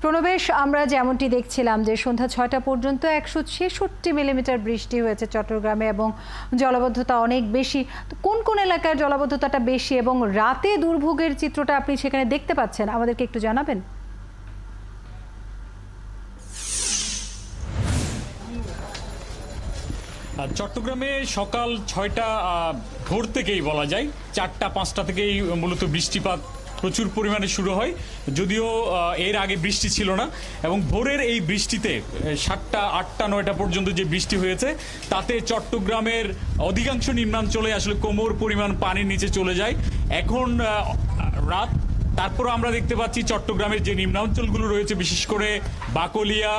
প্রণবেশ, আমরা যেমনটি দেখছিলাম যে সন্ধ্যা ৬টা পর্যন্ত ১৬৬ মিলিমিটার বৃষ্টি হয়েছে চট্টগ্রামে এবং জলাবদ্ধতা অনেক বেশি। তো কোন কোন এলাকার জলাবদ্ধতাটা বেশি এবং রাতে দুর্ভোগের চিত্রটা আপনি সেখানে দেখতে পাচ্ছেন, আমাদেরকে একটু জানাবেন। চট্টগ্রামে সকাল ৬টা ভোর থেকেই বলা যায়, ৪টা-৫টা থেকেই মূলত বৃষ্টিপাত প্রচুর পরিমাণে শুরু হয়, যদিও এর আগে বৃষ্টি ছিল না। এবং ভোরের এই বৃষ্টিতে ৭টা, ৮টা, ৯টা পর্যন্ত যে বৃষ্টি হয়েছে তাতে চট্টগ্রামের অধিকাংশ নিম্নাঞ্চলে আসলে কোমর পরিমাণ পানির নিচে চলে যায়। এখন রাত, তারপরও আমরা দেখতে পাচ্ছি চট্টগ্রামের যে নিম্নাঞ্চলগুলো রয়েছে, বিশেষ করে বাকলিয়া,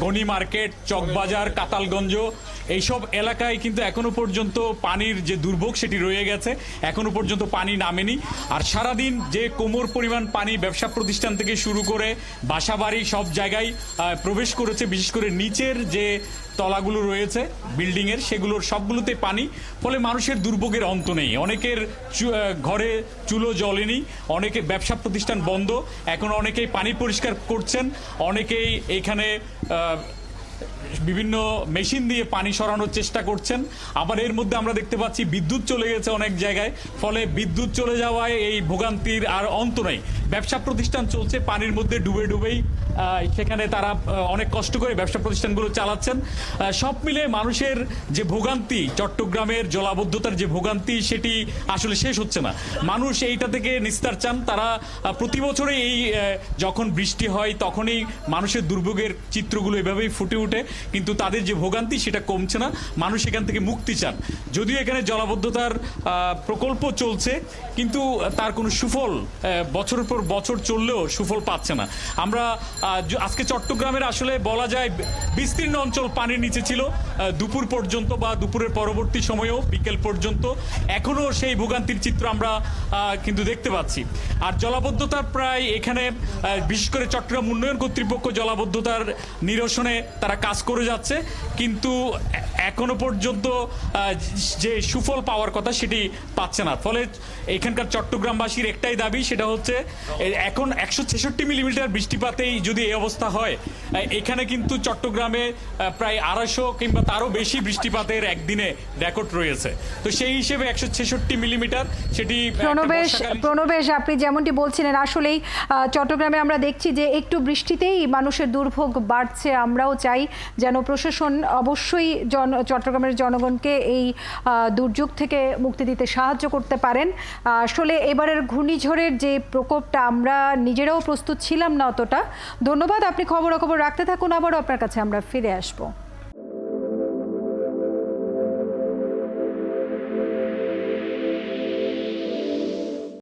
গনি মার্কেট, চকবাজার, কাতালগঞ্জ, এইসব এলাকায় কিন্তু এখনো পর্যন্ত পানির যে দুর্ভোগ সেটি রয়ে গেছে, এখনো পর্যন্ত পানি নামেনি। আর সারাদিন যে কোমর পরিমাণ পানি ব্যবসা প্রতিষ্ঠান থেকে শুরু করে বাসাবাড়ি সব জায়গায় প্রবেশ করেছে, বিশেষ করে নিচের যে তলাগুলো রয়েছে বিল্ডিংয়ের, সেগুলোর সবগুলোতে পানি, ফলে মানুষের দুর্ভোগের অন্ত নেই। অনেকের ঘরে চুলো জ্বলেনি, অনেকের ব্যবসা প্রতিষ্ঠান বন্ধ, এখন অনেকেই পানি পরিষ্কার করছেন, অনেকেই এখানে বিভিন্ন মেশিন দিয়ে পানি সরানোর চেষ্টা করছেন। আবার এর মধ্যে আমরা দেখতে পাচ্ছি বিদ্যুৎ চলে গেছে অনেক জায়গায়, ফলে বিদ্যুৎ চলে যাওয়ায় এই ভোগান্তির আর অন্ত নেই। ব্যবসা প্রতিষ্ঠান চলছে পানির মধ্যে ডুবেই, সেখানে তারা অনেক কষ্ট করে ব্যবসা প্রতিষ্ঠানগুলো চালাচ্ছেন। সব মিলে মানুষের যে ভোগান্তি, চট্টগ্রামের জলাবদ্ধতার যে ভোগান্তি, সেটি আসলে শেষ হচ্ছে না। মানুষ এইটা থেকে নিস্তার চান। তারা প্রতি বছরে এই যখন বৃষ্টি হয় তখনই মানুষের দুর্ভোগের চিত্রগুলো এভাবেই ফুটে ওঠে, কিন্তু তাদের যে ভোগান্তি সেটা কমছে না। মানুষ এখান থেকে মুক্তি চান। যদিও এখানে জলাবদ্ধতার প্রকল্প চলছে, কিন্তু তার কোনো সুফল বছরের পর বছর চললেও সুফল পাচ্ছে না। আমরা আজকে চট্টগ্রামের আসলে বলা যায় বিস্তীর্ণ অঞ্চল পানির নিচে ছিল দুপুর পর্যন্ত, বা দুপুরের পরবর্তী সময়েও বিকেল পর্যন্ত। এখনো সেই ভোগান্তির চিত্র আমরা কিন্তু দেখতে পাচ্ছি। আর জলাবদ্ধতার প্রায় এখানে বিশেষ করে চট্টগ্রাম উন্নয়ন কর্তৃপক্ষ জলাবদ্ধতার নিরসনে তারা কাজ করে যাচ্ছে, কিন্তু এখনো পর্যন্ত যে সুফল পাওয়ার কথা সেটি পাচ্ছে না। ফলে এখানকার চট্টগ্রামবাসীর একটাই দাবি, সেটা হচ্ছে এখন ১৬৬ মিলিমিটার বৃষ্টিপাতেই যদি এই অবস্থা হয়, এখানে কিন্তু চট্টগ্রামে প্রায় ২৫০ কিংবা তারও বেশি বৃষ্টিপাতের একদিনে রেকর্ড রয়েছে। তো সেই হিসেবে ১৬৬ মিলিমিটার, সেটি প্রণবেশ, আপনি যেমনটি বলছিলেন, আসলেই চট্টগ্রামে আমরা দেখছি যে একটু বৃষ্টিতেই মানুষের দুর্ভোগ বাড়ছে। আমরাও চাই যেন প্রশাসন অবশ্যই চট্টগ্রামের জনগণকে এই দুর্যোগ থেকে মুক্তি দিতে সাহায্য করতে পারেন। আসলে এবারের ঘূর্ণিঝড়ের যে প্রকোপটা, আমরা নিজেরাও প্রস্তুত ছিলাম না অতটা। ধন্যবাদ, আপনি খবরাখবর রাখতে থাকুন, আবারও আপনার কাছে আমরা ফিরে আসবো।